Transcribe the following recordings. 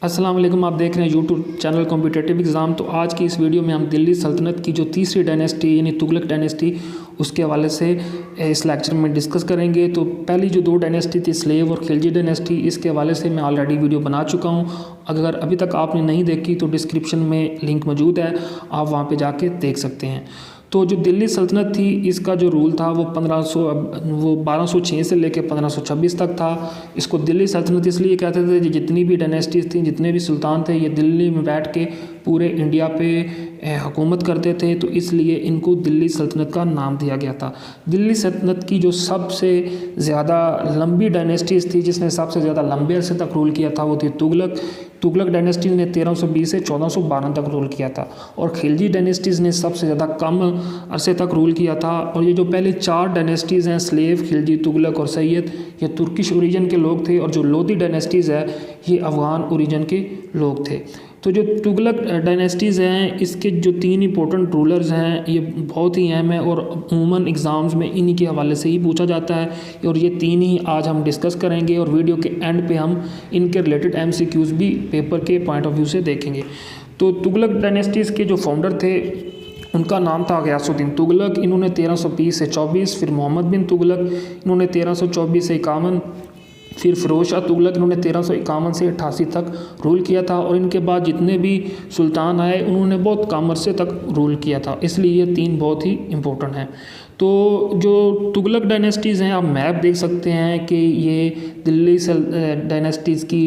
अस्सलाम वालेकुम। आप देख रहे हैं यूट्यूब चैनल कॉम्पिटिटिव एग्ज़ाम। तो आज की इस वीडियो में हम दिल्ली सल्तनत की जो तीसरी डायनेस्टी यानी तुगलक डायनेस्टी उसके हवाले से इस लेक्चर में डिस्कस करेंगे। तो पहली जो दो डायनेस्टी थी स्लेव और खिलजी डायनेस्टी, इसके हवाले से मैं ऑलरेडी वीडियो बना चुका हूं। अगर अभी तक आपने नहीं देखी तो डिस्क्रिप्शन में लिंक मौजूद है, आप वहां पे जाके देख सकते हैं। तो जो दिल्ली सल्तनत थी इसका जो रूल था वो 1206 से लेकर 1526 तक था। इसको दिल्ली सल्तनत इसलिए कहते थे जितनी भी डायनेस्टीज थी, जितने भी सुल्तान थे, ये दिल्ली में बैठ के पूरे इंडिया पे हुकूमत करते थे, तो इसलिए इनको दिल्ली सल्तनत का नाम दिया गया था। दिल्ली सल्तनत की जो सबसे ज़्यादा लंबी डायनेस्टीज थी, जिसने सबसे ज़्यादा लंबे अरसे तक रूल किया था, वो थी तुगलक डायनेस्टी ने 1320 से 1412 तक रूल किया था। और खिलजी डायनेस्टीज़ ने सबसे ज़्यादा कम अरसे तक रूल किया था। और ये जो पहले चार डायनेस्टीज़ हैं स्लेव, खिलजी, तुगलक और सैयद, ये तुर्किश ओरिजिन के लोग थे। और जो लोधी डायनेस्टीज़ है ये अफ़गान ओरिजिन के लोग थे। तो जो तुगलक डायनेस्टीज़ हैं इसके जो तीन इंपॉर्टेंट रूलर्स हैं ये बहुत ही अहम है और अमूमन एग्ज़ाम्स में इन्हीं के हवाले से ही पूछा जाता है। और ये तीन ही आज हम डिस्कस करेंगे और वीडियो के एंड पे हम इनके रिलेटेड MCQs भी पेपर के पॉइंट ऑफ व्यू से देखेंगे। तो तुगलक डायनेस्टीज़ के जो फाउंडर थे उनका नाम था गयासुद्दीन तुगलक। इन्होंने 1320 से 24, फिर मोहम्मद बिन तुगलक, इन्होंने 1324 से 51, फिर फिरोज शाह तुगलक, इन्होंने 1351 से 88 तक रूल किया था। और इनके बाद जितने भी सुल्तान आए उन्होंने बहुत कम अरसे तक रूल किया था, इसलिए ये तीन बहुत ही इम्पोर्टेंट हैं। तो जो तुगलक डायनेस्टीज़ हैं, आप मैप देख सकते हैं कि ये दिल्ली डायनेस्टीज़ की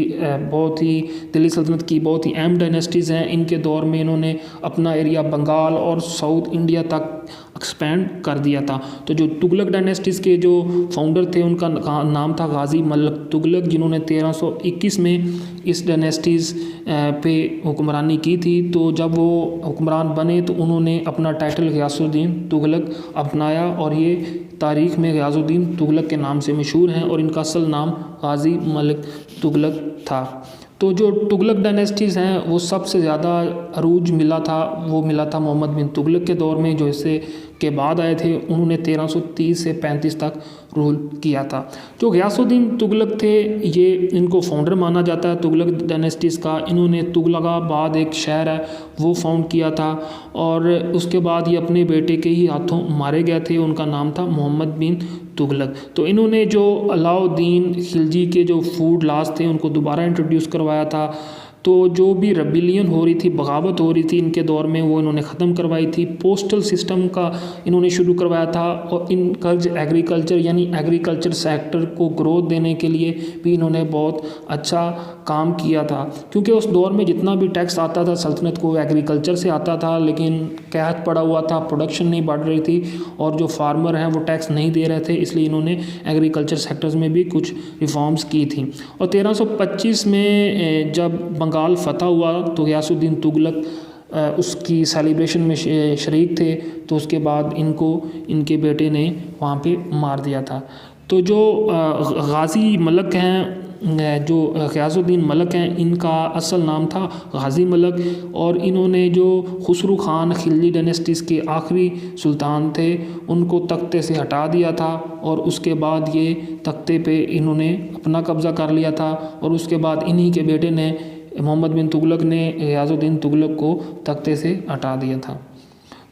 दिल्ली सल्तनत की बहुत ही अहम डायनेस्टीज़ हैं। इनके दौर में इन्होंने अपना एरिया बंगाल और साउथ इंडिया तक एक्सपेंड कर दिया था। तो जो तुगलक डायनेस्टीज़ के जो फाउंडर थे उनका नाम था गाजी मलिक तुगलक, जिन्होंने 1321 में इस डायनेस्टीज़ पे हुक्मरानी की थी। तो जब वो हुक्मरान बने तो उन्होंने अपना टाइटल गयासुद्दीन तुगलक अपनाया और ये तारीख़ में गयासुद्दीन तुगलक के नाम से मशहूर हैं। और इनका असल नाम गाजी मलिक तुगलक था। तो जो तुगलक डायनेस्टीज़ हैं वो सबसे ज़्यादा अरूज मिला था मोहम्मद बिन तुगलक के दौर में, जो इससे के बाद आए थे। उन्होंने 1330 से 35 तक रूल किया था। जो गयासुद्दीन तुगलक थे ये इनको फाउंडर माना जाता है तुगलक डायनेस्टीज़ का। इन्होंने तुगलकाबाद एक शहर है वो फाउंड किया था और उसके बाद ये अपने बेटे के ही हाथों मारे गए थे। उनका नाम था मोहम्मद बिन तुगलक। तो इन्होंने जो अलाउद्दीन खिलजी के जो फूड लॉज थे उनको दोबारा इंट्रोड्यूस करवाया था। तो जो भी रेबिलियन हो रही थी, बगावत हो रही थी इनके दौर में, वो इन्होंने ख़त्म करवाई थी। पोस्टल सिस्टम का इन्होंने शुरू करवाया था और एग्रीकल्चर यानी एग्रीकल्चर सेक्टर को ग्रोथ देने के लिए भी इन्होंने बहुत अच्छा काम किया था। क्योंकि उस दौर में जितना भी टैक्स आता था सल्तनत को एग्रीकल्चर से आता था, लेकिन कहत पड़ा हुआ था, प्रोडक्शन नहीं बढ़ रही थी और जो फार्मर हैं वो टैक्स नहीं दे रहे थे, इसलिए इन्होंने एग्रीकल्चर सेक्टर्स में भी कुछ रिफॉर्म्स की थी। और 1325 में जब बंगाल फतह हुआ तो गयासुद्दीन तुगलक उसकी सेलिब्रेशन में शरीक थे। तो उसके बाद इनके बेटे ने वहाँ पे मार दिया था। तो जो गाजी मलिक हैं, जो गयासुद्दीन मलिक हैं, इनका असल नाम था गाजी मलिक। और इन्होंने जो खुसरू खान खिलजी डायनेस्टीज़ के आखिरी सुल्तान थे उनको तख्ते से हटा दिया था और उसके बाद ये तख्ते पे इन्होंने अपना कब्ज़ा कर लिया था। और उसके बाद इन्हीं के बेटे ने मोहम्मद बिन तुगलक ने गयासुद्दीन तुगलक को तख्ते से हटा दिया था।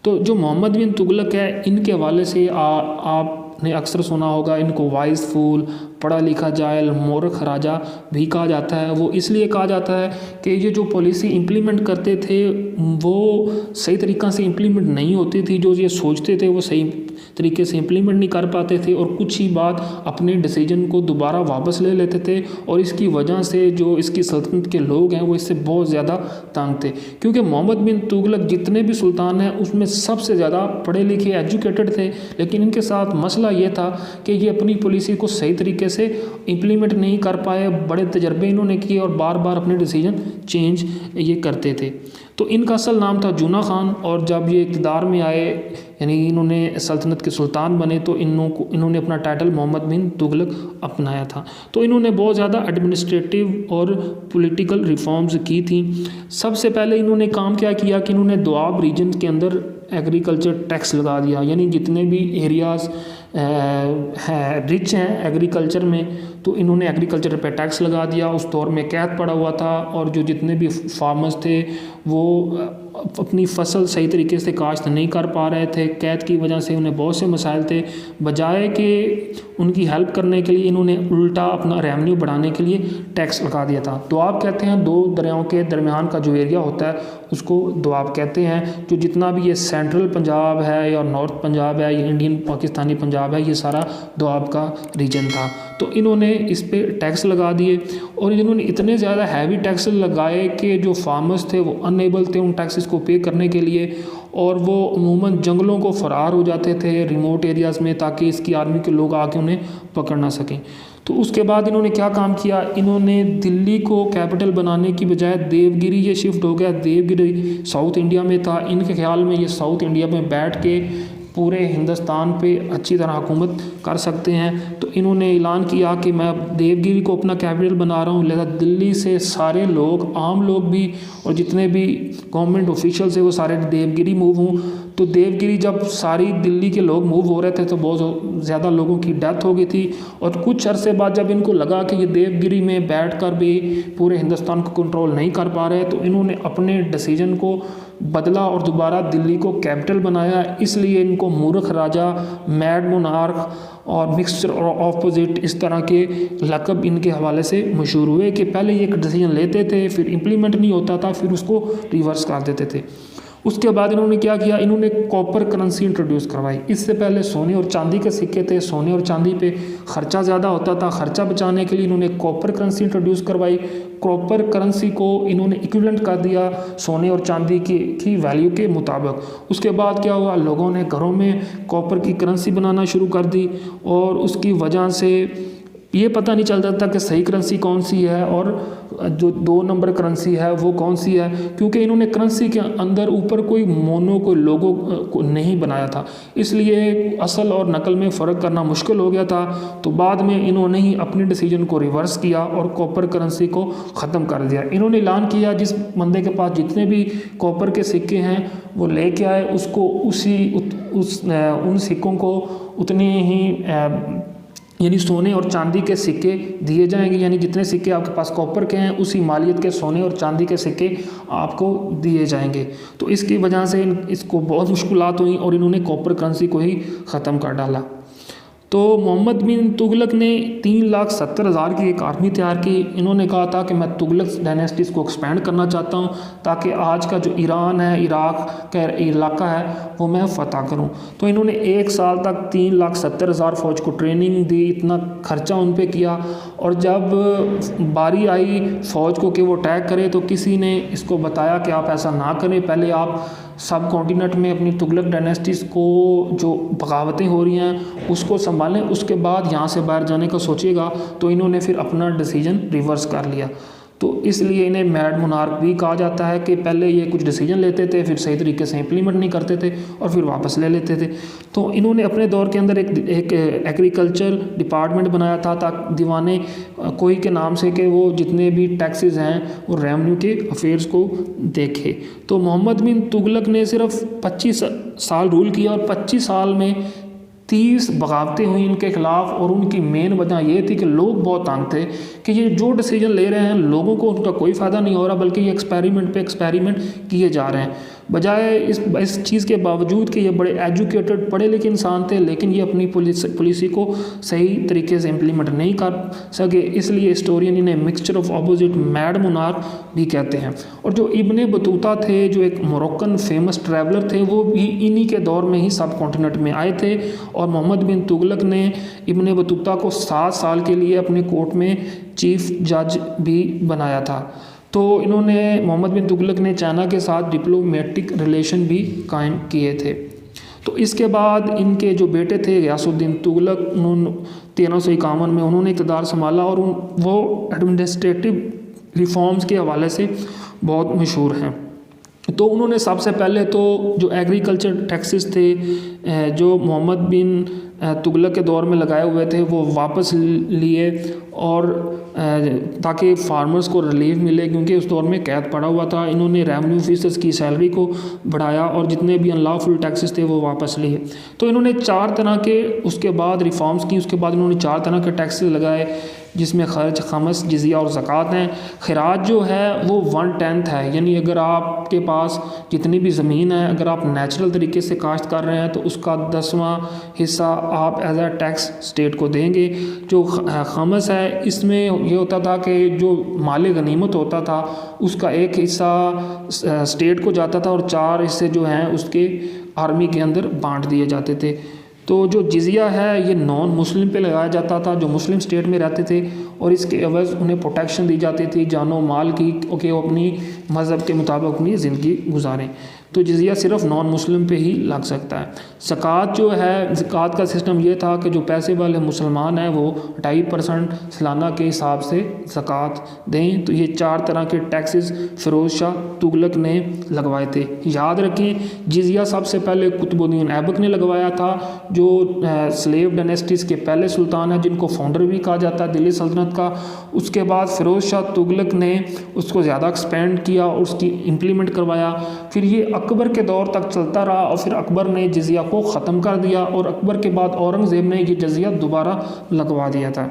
तो जो मोहम्मद बिन तुगलक है इनके हवाले से आपने अक्सर सुना होगा, इनको वाइस फूल, पढ़ा लिखा जायल, मूर्ख राजा भी कहा जाता है। वो इसलिए कहा जाता है कि ये जो पॉलिसी इम्प्लीमेंट करते थे वो सही तरीक़ा से इम्प्लीमेंट नहीं होती थी। जो ये सोचते थे वो सही तरीके से इम्प्लीमेंट नहीं कर पाते थे और कुछ ही बाद अपने डिसीजन को दोबारा वापस ले लेते थे। और इसकी वजह से जो इसकी सल्तनत के लोग हैं वो इससे बहुत ज़्यादा तंग थे। क्योंकि मोहम्मद बिन तुगलक जितने भी सुल्तान हैं उसमें सबसे ज़्यादा पढ़े लिखे एजुकेटेड थे, लेकिन इनके साथ मसला ये था कि ये अपनी पॉलिसी को सही तरीके से इम्प्लीमेंट नहीं कर पाए। बड़े तजर्बे इन्होंने किए और बार बार अपने डिसीजन चेंज ये करते थे। तो इनका असल नाम था जूना खान। और जब ये इक़्तिदार में आए यानी इन्होंने सल्तनत के सुल्तान बने तो इन्होंने अपना टाइटल मोहम्मद बिन तुगलक अपनाया था। तो इन्होंने बहुत ज़्यादा एडमिनिस्ट्रेटिव और पॉलिटिकल रिफॉर्म्स की थी। सबसे पहले इन्होंने काम क्या किया कि इन्होंने दोआब रीजन के अंदर एग्रीकल्चर टैक्स लगा दिया, यानी जितने भी एरियाज़ रिच हैं एग्रीकल्चर में, तो इन्होंने एग्रीकल्चर पे टैक्स लगा दिया। उस दौर में कैद पड़ा हुआ था और जो जितने भी फार्मर्स थे वो अपनी फसल सही तरीके से काश्त नहीं कर पा रहे थे। कैद की वजह से उन्हें बहुत से मसाइल थे। बजाय कि उनकी हेल्प करने के लिए इन्होंने उल्टा अपना रेवेन्यू बढ़ाने के लिए टैक्स लगा दिया था। दोआब कहते हैं दो दरियाओं के दरमियान का जो एरिया होता है उसको दोआब कहते हैं। जो जितना भी ये सेंट्रल पंजाब है या नॉर्थ पंजाब है या इंडियन पाकिस्तानी पंजाब है, ये सारा दोआब का रीजन था। तो इन्होंने इस पे टैक्स लगा दिए और इन्होंने इतने ज़्यादा हैवी टैक्स लगाए कि जो फार्मर्स थे वो अनएबल थे उन टैक्सेस को पे करने के लिए, और वो अमूमन जंगलों को फ़रार हो जाते थे रिमोट एरियाज़ में, ताकि इसकी आर्मी के लोग आके उन्हें पकड़ ना सकें। तो उसके बाद इन्होंने क्या काम किया, इन्होंने दिल्ली को कैपिटल बनाने की बजाय देवगिरी ये शिफ्ट हो गया। देवगिरी साउथ इंडिया में था। इनके ख्याल में ये साउथ इंडिया में बैठ के पूरे हिंदुस्तान पे अच्छी तरह हुकूमत कर सकते हैं। तो इन्होंने ऐलान किया कि मैं देवगिरी को अपना कैपिटल बना रहा हूँ, लिहाजा दिल्ली से सारे लोग, आम लोग भी और जितने भी गवर्नमेंट ऑफिशियल्स है वो सारे देवगिरी मूव हों। तो देवगिरी जब सारी दिल्ली के लोग मूव हो रहे थे तो बहुत ज़्यादा लोगों की डेथ हो गई थी। और कुछ अरसे बाद जब इनको लगा कि ये देवगिरी में बैठकर भी पूरे हिंदुस्तान को कंट्रोल नहीं कर पा रहे, तो इन्होंने अपने डिसीजन को बदला और दोबारा दिल्ली को कैपिटल बनाया। इसलिए इनको मूर्ख राजा, मैड मोनार्क और मिक्सचर और ऑपोजिट इस तरह के लक़ब इनके हवाले से मशहूर हुए कि पहले ये एक डिसीजन लेते थे, फिर इम्प्लीमेंट नहीं होता था, फिर उसको रिवर्स कर देते थे। उसके बाद इन्होंने क्या किया, इन्होंने कॉपर करेंसी इंट्रोड्यूस करवाई। इससे पहले सोने और चांदी के सिक्के थे, सोने और चांदी पे खर्चा ज़्यादा होता था। खर्चा बचाने के लिए इन्होंने कॉपर करेंसी इंट्रोड्यूस करवाई। कॉपर करेंसी को इन्होंने इक्विवेलेंट कर दिया सोने और चांदी की वैल्यू के मुताबिक। उसके बाद क्या हुआ, लोगों ने घरों में कॉपर की करेंसी बनाना शुरू कर दी और उसकी वजह से ये पता नहीं चलता था कि सही करेंसी कौन सी है और जो 2 नंबर करेंसी है वो कौन सी है, क्योंकि इन्होंने करेंसी के अंदर ऊपर कोई कोई लोगो को नहीं बनाया था। इसलिए असल और नकल में फ़र्क करना मुश्किल हो गया था। तो बाद में इन्होंने ही अपने डिसीजन को रिवर्स किया और कॉपर करेंसी को ख़त्म कर दिया। इन्होंने ऐलान किया जिस बंदे के पास जितने भी कॉपर के सिक्के हैं वो लेके आए, उसको उन सिक्कों को उतने ही यानी सोने और चांदी के सिक्के दिए जाएंगे। यानी जितने सिक्के आपके पास कॉपर के हैं उसी मालियत के सोने और चांदी के सिक्के आपको दिए जाएंगे। तो इसकी वजह से इसको बहुत मुश्किलात हुई और इन्होंने कॉपर करेंसी को ही ख़त्म कर डाला। तो मोहम्मद बिन तुगलक ने 3,70,000 की एक आर्मी तैयार की। इन्होंने कहा था कि मैं तुगलक डायनेस्टीज़ को एक्सपेंड करना चाहता हूँ ताकि आज का जो ईरान है, इराक का इलाका है वो मैं फ़तह करूँ। तो इन्होंने 1 साल तक 3,70,000 फ़ौज को ट्रेनिंग दी, इतना खर्चा उन पे किया। और जब बारी आई फ़ौज को कि वो अटैक करे तो किसी ने इसको बताया कि आप ऐसा ना करें, पहले आप सब कॉन्टिनेंट में अपनी तुगलक डायनेस्टीज़ को जो बगावतें हो रही हैं उसको संभालें, उसके बाद यहाँ से बाहर जाने का सोचिएगा। तो इन्होंने फिर अपना डिसीजन रिवर्स कर लिया। तो इसलिए इन्हें मैड मोनार्क भी कहा जाता है कि पहले ये कुछ डिसीजन लेते थे, फिर सही तरीके से इम्प्लीमेंट नहीं करते थे और फिर वापस ले लेते थे। तो इन्होंने अपने दौर के अंदर एक एग्रीकल्चर डिपार्टमेंट बनाया था ताकि दीवाने कोई के नाम से कि वो जितने भी टैक्सेस हैं वो रेवेन्यू के अफेयर्स को देखे। तो मोहम्मद बिन तुगलक ने सिर्फ 25 साल रूल किया और 25 साल में 30 बगावतें हुई इनके खिलाफ। और उनकी मेन वजह ये थी कि लोग बहुत तंग थे कि ये जो डिसीजन ले रहे हैं लोगों को उनका कोई फ़ायदा नहीं हो रहा, बल्कि ये एक्सपेरिमेंट पे एक्सपेरिमेंट किए जा रहे हैं। बजाय इस चीज़ के बावजूद कि ये बड़े एजुकेटेड पढ़े लिखे इंसान थे, लेकिन ये अपनी पॉलिसी को सही तरीके से इम्प्लीमेंट नहीं कर सके। इसलिए हिस्टोरियन इन्हें mixture of opposite mad monarch भी कहते हैं। और जो इब्ने बतूता थे, जो एक मोरक्कन फेमस ट्रैवलर थे, वो भी इन्हीं के दौर में ही सब कॉन्टिनेंट में आए थे। और मोहम्मद बिन तुगलक ने इब्ने बतूता को 7 साल के लिए अपने कोर्ट में चीफ जज भी बनाया था। तो इन्होंने मोहम्मद बिन तुगलक ने चाइना के साथ डिप्लोमेटिक रिलेशन भी कायम किए थे। तो इसके बाद इनके जो बेटे थे गयासुद्दीन तुगलक, उन्होंने 1351 में उन्होंने इक़्तिदार संभाला और वो एडमिनिस्ट्रेटिव रिफॉर्म्स के हवाले से बहुत मशहूर हैं। तो उन्होंने सबसे पहले तो जो एग्रीकल्चर टैक्सेस थे जो मोहम्मद बिन तुगलक के दौर में लगाए हुए थे वो वापस लिए, और ताकि फार्मर्स को रिलीफ मिले, क्योंकि उस दौर में कैद पड़ा हुआ था। इन्होंने रेवेन्यू ऑफिसर्स की सैलरी को बढ़ाया और जितने भी अनलॉफुल टैक्सेस थे वो वापस लिए। तो इन्होंने 4 तरह के उसके बाद रिफॉर्म्स की। उसके बाद इन्होंने 4 तरह के टैक्सेस लगाए, जिसमें खर्च, खमस, जिजिया और ज़कात हैं। खराज जो है वो 1/10 है, यानी अगर आपके पास जितनी भी ज़मीन है, अगर आप नेचुरल तरीके से काश्त कर रहे हैं तो उसका 10वां हिस्सा आप एज अ टैक्स स्टेट को देंगे। जो खमस है, इसमें ये होता था कि जो माल गनीमत होता था उसका एक हिस्सा स्टेट को जाता था और 4 हिस्से जो हैं उसके आर्मी के अंदर बांट दिए जाते थे। तो जो जिजिया है ये नॉन मुस्लिम पे लगाया जाता था जो मुस्लिम स्टेट में रहते थे, और इसके एवज़ उन्हें प्रोटेक्शन दी जाती थी जानो माल की, कि वो अपनी मज़हब के मुताबिक अपनी ज़िंदगी गुजारें। तो जिजिया सिर्फ नॉन मुस्लिम पे ही लग सकता है। ज़कात जो है, ज़कात का सिस्टम ये था कि जो पैसे वाले मुसलमान हैं वो 2.5% सालाना के हिसाब से ज़कात दें। तो ये 4 तरह के टैक्सेस फ़िरोज़ शाह तुगलक ने लगवाए थे। याद रखें, जिजिया सबसे पहले कुतुबुद्दीन ऐबक ने लगवाया था, जो स्लेव डायनेस्टीज़ के पहले सुल्तान हैं, जिनको फाउंडर भी कहा जाता है दिल्ली सल्तनत का। उसके बाद फ़िरोज़ शाह तुगलक ने उसको ज़्यादा एक्सपेंड किया और उसकी इम्प्लीमेंट करवाया। फिर ये अकबर के दौर तक चलता रहा और फिर अकबर ने जिजिया को ख़त्म कर दिया, और अकबर के बाद औरंगज़ेब ने ये जिजिया दोबारा लगवा दिया था।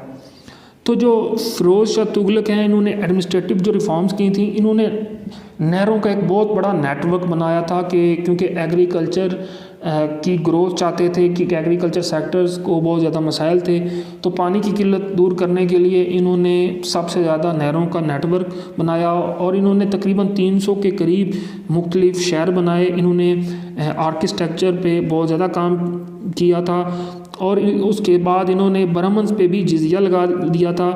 तो जो फ़िरोज़ शाह तुगलक हैं, इन्होंने एडमिनिस्ट्रेटिव जो रिफॉर्म्स की थी, इन्होंने नहरों का एक बहुत बड़ा नेटवर्क बनाया था कि क्योंकि एग्रीकल्चर की ग्रोथ चाहते थे, कि एग्रीकल्चर सेक्टर्स को बहुत ज़्यादा मसाइल थे। तो पानी की किल्लत दूर करने के लिए इन्होंने सबसे ज़्यादा नहरों का नेटवर्क बनाया, और इन्होंने तकरीबन 300 के करीब मुख्तलिफ शहर बनाए। इन्होंने आर्किटेक्चर पे बहुत ज़्यादा काम किया था, और उसके बाद इन्होंने ब्राह्मण्स पे भी जिजिया लगा दिया था।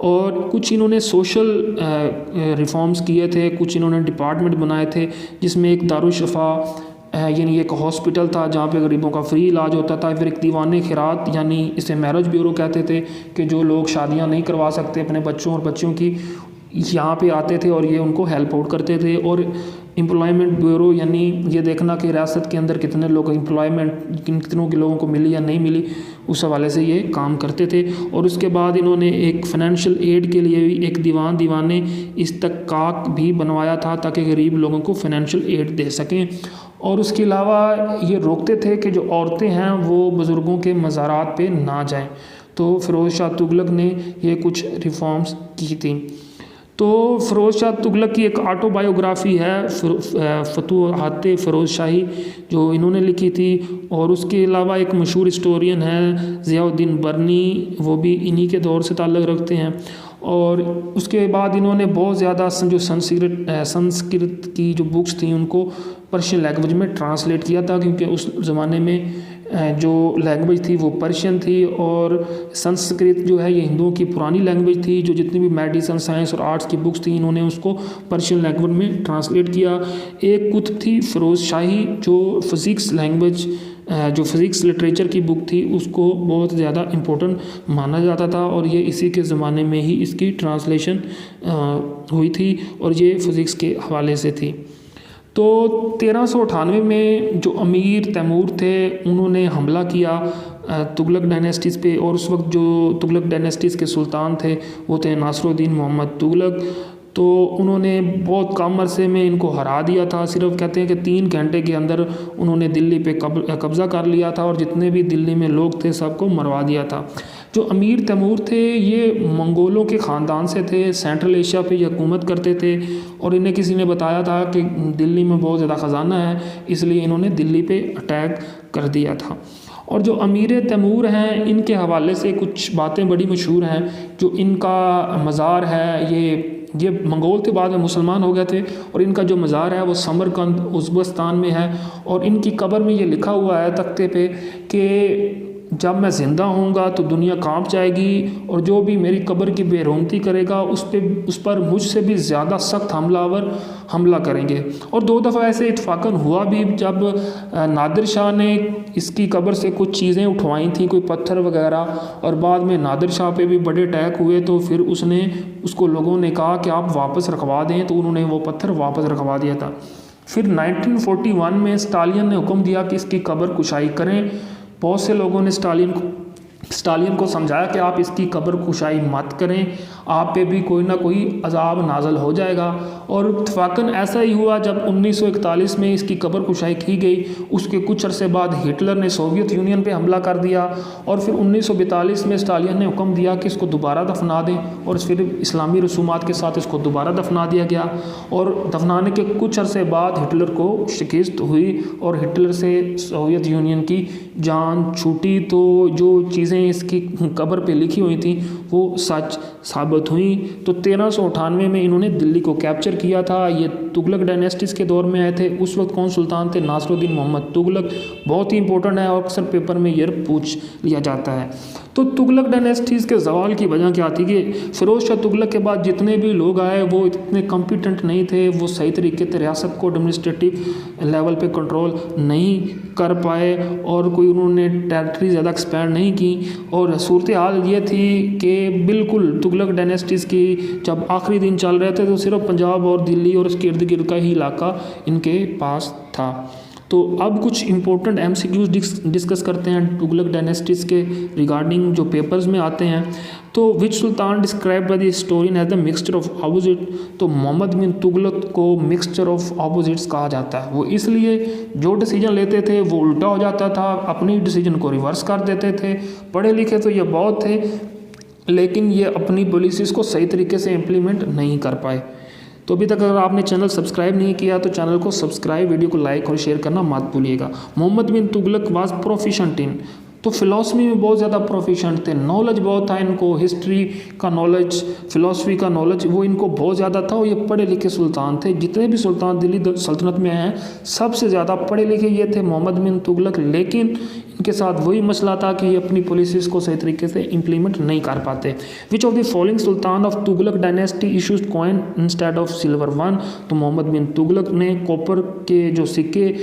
और कुछ इन्होंने सोशल रिफॉर्म्स किए थे, कुछ इन्होंने डिपार्टमेंट बनाए थे, जिसमें एक दारुशफ़ा यानी एक हॉस्पिटल था जहाँ पे गरीबों का फ्री इलाज होता था। फिर एक दीवान खैरात, यानी इसे मैरिज ब्यूरो कहते थे, कि जो लोग शादियाँ नहीं करवा सकते अपने बच्चों और बच्चियों की, यहाँ पे आते थे और ये उनको हेल्प आउट करते थे। और एम्प्लॉयमेंट ब्यूरो, यानी ये देखना कि रियासत के अंदर कितने लोग एम्प्लॉयमेंट, कितनों के लोगों को मिली या नहीं मिली, उस हवाले से ये काम करते थे। और उसके बाद इन्होंने एक फ़ाइनेंशियल एड के लिए भी एक दीवाने इस्तकाक भी बनवाया था, ताकि गरीब लोगों को फ़ाइनेंशियल एड दे सकें। और उसके अलावा ये रोकते थे कि जो औरतें हैं वो बुज़ुर्गों के मज़ारात पे ना जाएं। तो फ़िरोज़ शाह तुगलक ने ये कुछ रिफॉर्म्स की थी। तो फ़िरोज़ शाह तुगलक की एक ऑटोबायोग्राफ़ी है, फतूहात फ़िरोज़ शाही, जो इन्होंने लिखी थी। और उसके अलावा एक मशहूर हिस्टोरियन है ज़ियाउद्दीन बर्नी, वो भी इन्हीं के दौर से ताल्लुक़ रखते हैं। और उसके बाद इन्होंने बहुत ज़्यादा जो संस्कृत की जो बुक्स थी उनको पर्शियन लैंग्वेज में ट्रांसलेट किया था, क्योंकि उस ज़माने में जो लैंग्वेज थी वो पर्शियन थी, और संस्कृत जो है ये हिंदुओं की पुरानी लैंग्वेज थी। जो जितनी भी मेडिसिन, साइंस और आर्ट्स की बुक्स थी, इन्होंने उसको पर्शियन लैंग्वेज में ट्रांसलेट किया। एक कुतुब थी फ़िरोज़ शाही, जो फ़िज़िक्स लैंग्वेज, जो फ़िज़िक्स लिटरेचर की बुक थी, उसको बहुत ज़्यादा इम्पोर्टेंट माना जाता था, और ये इसी के ज़माने में ही इसकी ट्रांसलेशन हुई थी, और ये फ़िज़िक्स के हवाले से थी। तो 1398 में जो अमीर तैमूर थे, उन्होंने हमला किया तुगलक डायनेस्टीज़ पे। और उस वक्त जो तुगलक डायनेस्टीज़ के सुल्तान थे वो थे नासिरुद्दीन मोहम्मद तुगलक। तो उन्होंने बहुत कम अरसे में इनको हरा दिया था। सिर्फ कहते हैं कि 3 घंटे के अंदर उन्होंने दिल्ली पे कब्ज़ा कर लिया था, और जितने भी दिल्ली में लोग थे सबको मरवा दिया था। जो अमीर तैमूर थे ये मंगोलों के ख़ानदान से थे, सेंट्रल एशिया पे हुकूमत करते थे, और इन्हें किसी ने बताया था कि दिल्ली में बहुत ज़्यादा ख़जाना है, इसलिए इन्होंने दिल्ली पे अटैक कर दिया था। और जो अमीर तैमूर हैं, इनके हवाले से कुछ बातें बड़ी मशहूर हैं। जो इनका मज़ार है, ये मंगोल थे, बाद में मुसलमान हो गए थे, और इनका जो मज़ार है वो समरकंद उज़्बेकिस्तान में है। और इनकी कब्र में ये लिखा हुआ है तख्ते पे कि जब मैं ज़िंदा होऊंगा तो दुनिया कांप जाएगी, और जो भी मेरी कब्र की बेरुमती करेगा उस पर मुझसे भी ज़्यादा सख्त हमलावर हमला करेंगे। और 2 दफ़ा ऐसे इत्फाकन हुआ भी, जब नादिर शाह ने इसकी कब्र से कुछ चीज़ें उठवाई थी, कोई पत्थर वगैरह, और बाद में नादिर शाह पे भी बड़े अटैक हुए। तो फिर उसको लोगों ने कहा कि आप वापस रखवा दें, तो उन्होंने वो पत्थर वापस रखवा दिया था। फिर 1941 में स्टालिन ने हुक्म दिया कि इसकी कब्र कुशाई करें। बहुत से लोगों ने स्टालिन को समझाया कि आप इसकी कब्र कुशाई मत करें, आप पे भी कोई ना कोई अजाब नाजल हो जाएगा। और इत्तफाकन ऐसा ही हुआ। जब 1941 में इसकी कब्र कुशाई की गई, उसके कुछ अरसे बाद हिटलर ने सोवियत यूनियन पे हमला कर दिया और फिर 1942 में स्टालिन ने हुक्म दिया कि इसको दोबारा दफना दें और फिर इस्लामी रसूमात के साथ इसको दोबारा दफना दिया गया। और दफनाने के कुछ अरसे बाद हिटलर को शिकस्त हुई और हिटलर से सोवियत यूनियन की जान छूटी। तो जो चीज़ें इसकी कब्र पे लिखी हुई थी वो सच साबित हुई। तो 1398 में इन्होंने दिल्ली को कैप्चर किया था। ये तुगलक डायनेस्टीज़ के दौर में आए थे। उस वक्त कौन सुल्तान थे? नासिरुद्दीन मोहम्मद तुगलक। बहुत ही इंपॉर्टेंट है और अक्सर पेपर में ये पूछ लिया जाता है। तो तुगलक डायनेस्टीज़ के ज़वाल की वजह क्या थी कि फ़िरोज़ शाह तुगलक के बाद जितने भी लोग आए वो इतने कॉम्पिटेंट नहीं थे, वो सही तरीके से रियासत को एडमिनिस्ट्रेटिव लेवल पे कंट्रोल नहीं कर पाए और कोई उन्होंने टेरिटरी ज़्यादा एक्सपैंड नहीं की। और सूरत हाल ये थी कि बिल्कुल तुगलक डायनेस्टीज़ की जब आखिरी दिन चल रहे थे तो सिर्फ पंजाब और दिल्ली और उसके इर्द गिर्द का ही इलाका इनके पास था। तो अब कुछ इंपॉर्टेंट MCQs डिस्कस करते हैं तुगलक डायनेस्टीज़ के रिगार्डिंग जो पेपर्स में आते हैं। तो विच सुल्तान describe by the historian as the mixture of opposite. तो मोहम्मद बिन तुगलक को मिक्सचर ऑफ ऑपोजिट्स कहा जाता है। वो इसलिए जो डिसीजन लेते थे वो उल्टा हो जाता था, अपनी डिसीजन को रिवर्स कर देते थे। पढ़े लिखे तो ये बहुत थे लेकिन ये अपनी पॉलिसीज़ को सही तरीके से इम्प्लीमेंट नहीं कर पाए। तो अभी तक अगर आपने चैनल सब्सक्राइब नहीं किया तो चैनल को सब्सक्राइब, वीडियो को लाइक और शेयर करना मत भूलिएगा। मोहम्मद बिन तुगलक वाज प्रोफिशेंट इन, तो फिलॉसफी में बहुत ज़्यादा प्रोफिशेंट थे, नॉलेज बहुत था इनको, हिस्ट्री का नॉलेज, फिलॉसफी का नॉलेज वो इनको बहुत ज़्यादा था। और ये पढ़े लिखे सुल्तान थे। जितने भी सुल्तान दिल्ली सल्तनत में हैं सबसे ज़्यादा पढ़े लिखे ये थे मोहम्मद बिन तुगलक। लेकिन इनके साथ वही मसला था कि ये अपनी पॉलिसीज़ को सही तरीके से इम्प्लीमेंट नहीं कर पाते। Which of the following Sultan of Tughlaq dynasty issues coin instead of silver one. तो मोहम्मद बिन तुगलक ने कॉपर के जो सिक्के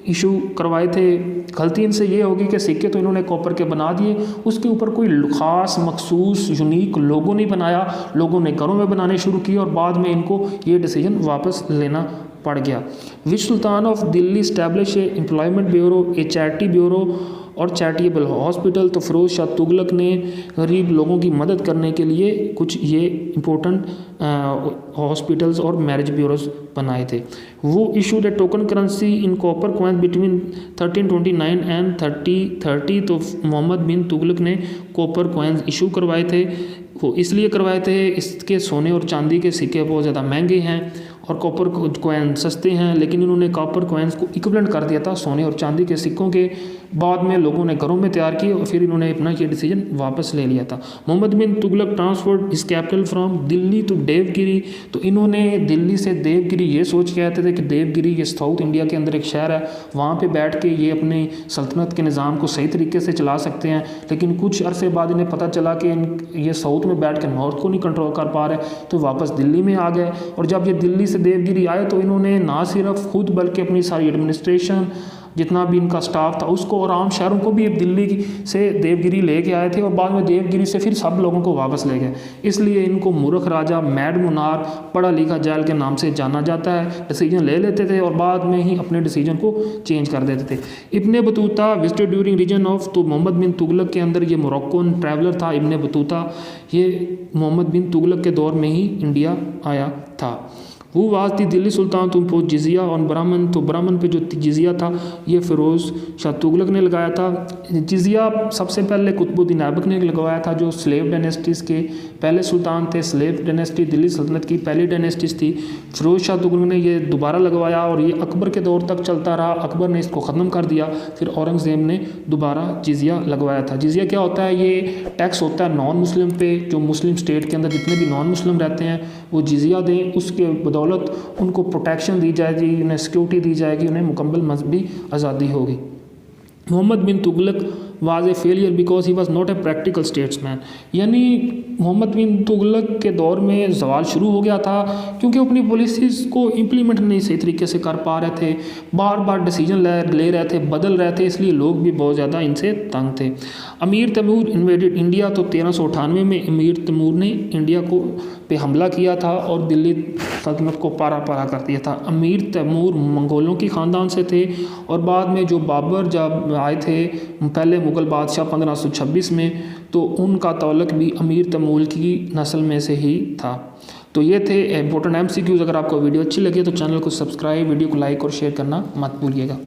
इशू करवाए थे। गलती इनसे ये होगी कि सिक्के तो इन्होंने कॉपर के बना दिए, उसके ऊपर कोई ख़ास मखसूस यूनिक लोगो नहीं बनाया, लोगों ने घरों में बनाने शुरू किए और बाद में इनको ये डिसीजन वापस लेना पड़ गया। विच सुल्तान of Delhi establish a employment bureau, a charity bureau और चैरिटेबल हॉस्पिटल। तो फ़िरोज़ शाह तुगलक ने गरीब लोगों की मदद करने के लिए कुछ ये इम्पोर्टेंट हॉस्पिटल्स और मैरिज ब्यूरोज बनाए थे। वो issued A token currency in copper coin between 1329 and 3030। तो मोहम्मद बिन तुगलक ने कॉपर कॉइन्स इशू करवाए थे। वो इसलिए करवाए थे, इसके सोने और चांदी के सिक्के बहुत ज़्यादा महंगे हैं और कॉपर कॉइन सस्ते हैं, लेकिन इन्होंने कॉपर कॉइन्स को इक्विवेलेंट कर दिया था सोने और चांदी के सिक्कों के। बाद में लोगों ने घरों में तैयार किए और फिर इन्होंने अपना ये डिसीजन वापस ले लिया था। Mohammad bin Tughlaq transferred his capital from Delhi to Devagiri. तो इन्होंने दिल्ली से देवगिरी ये सोच के आते थे कि देवगिरी ये साउथ इंडिया के अंदर एक शहर है, वहाँ पे बैठ के ये अपनी सल्तनत के निज़ाम को सही तरीके से चला सकते हैं। लेकिन कुछ अरसे बाद इन्हें पता चला कि ये साउथ में बैठ के नॉर्थ को नहीं कंट्रोल कर पा रहे, तो वापस दिल्ली में आ गए। और जब ये दिल्ली से देवगिरी आए तो इन्होंने ना सिर्फ खुद बल्कि अपनी सारी एडमिनिस्ट्रेशन, जितना भी इनका स्टाफ था उसको और आम शहरों को भी दिल्ली से देवगिरी लेके आए थे और बाद में देवगिरी से फिर सब लोगों को वापस ले गए। इसलिए इनको मूर्ख राजा, मैड मुनार, पढ़ा लिखा जैल के नाम से जाना जाता है। डिसीजन ले लेते थे और बाद में ही अपने डिसीजन को चेंज कर देते थे। Ibn Battuta visited during region of, तो मोहम्मद बिन तुगलक के अंदर ये मोरक्कोन ट्रैवलर था इब्ने बतूता, ये मोहम्मद बिन तुगलक के दौर में ही इंडिया आया था। वो वाज थी दिल्ली सुल्तान तुम पोज जिजिया और ब्राह्मण। तो ब्राह्मण पे जो जिजिया था ये फ़िरोज़ शाह तुगलक ने लगाया था। जिजिया सबसे पहले कुतुबुद्दीन ऐबक ने लगवाया था, जो स्लेव डायनेस्टीज़ के पहले सुल्तान थे। स्लेव डायनेस्टी दिल्ली सल्तनत की पहली डायनेस्टीज़ थी। फ़िरोज़ शाह तुगलक ने ये दोबारा लगवाया और ये अकबर के दौर तक चलता रहा। अकबर ने इसको ख़त्म कर दिया, फिर औरंगज़ेब ने दोबारा जिजिया लगवाया था। जिजिया क्या होता है? ये टैक्स होता है नॉन मुस्लिम पे। जो मुस्लिम स्टेट के अंदर जितने भी नॉन मुस्लिम रहते हैं वो जिजिया दें, उसके बदौलत उनको प्रोटेक्शन दी जाएगी, उन्हें सिक्योरिटी दी जाएगी, उन्हें मुकम्मल मजहबी आज़ादी होगी। Mohammad bin Tughlaq was a failure because he was not a practical statesman. यानी मोहम्मद बिन तुगलक के दौर में ज़वाल शुरू हो गया था क्योंकि अपनी पॉलिसीज़ को इम्प्लीमेंट नहीं सही तरीके से कर पा रहे थे, बार बार डिसीजन ले रहे थे, बदल रहे थे, इसलिए लोग भी बहुत ज़्यादा इनसे तंग थे। अमीर तैमूर इन्वेडेड इंडिया, तो 1398 में अमीर तैमूर ने इंडिया को पे हमला किया था और दिल्ली सल्तनत को पारा पारा कर दिया था। अमीर तैमूर मंगोलों की ख़ानदान से थे और बाद में जो बाबर जब आए थे पहले मुग़ल बादशाह 1526 में, तो उनका तअल्लुक़ भी अमीर तैमूर की नस्ल में से ही था। तो ये थे इम्पोर्टेंट MCQs। अगर आपको वीडियो अच्छी लगे तो चैनल को सब्सक्राइब, वीडियो को लाइक और शेयर करना मत भूलिएगा।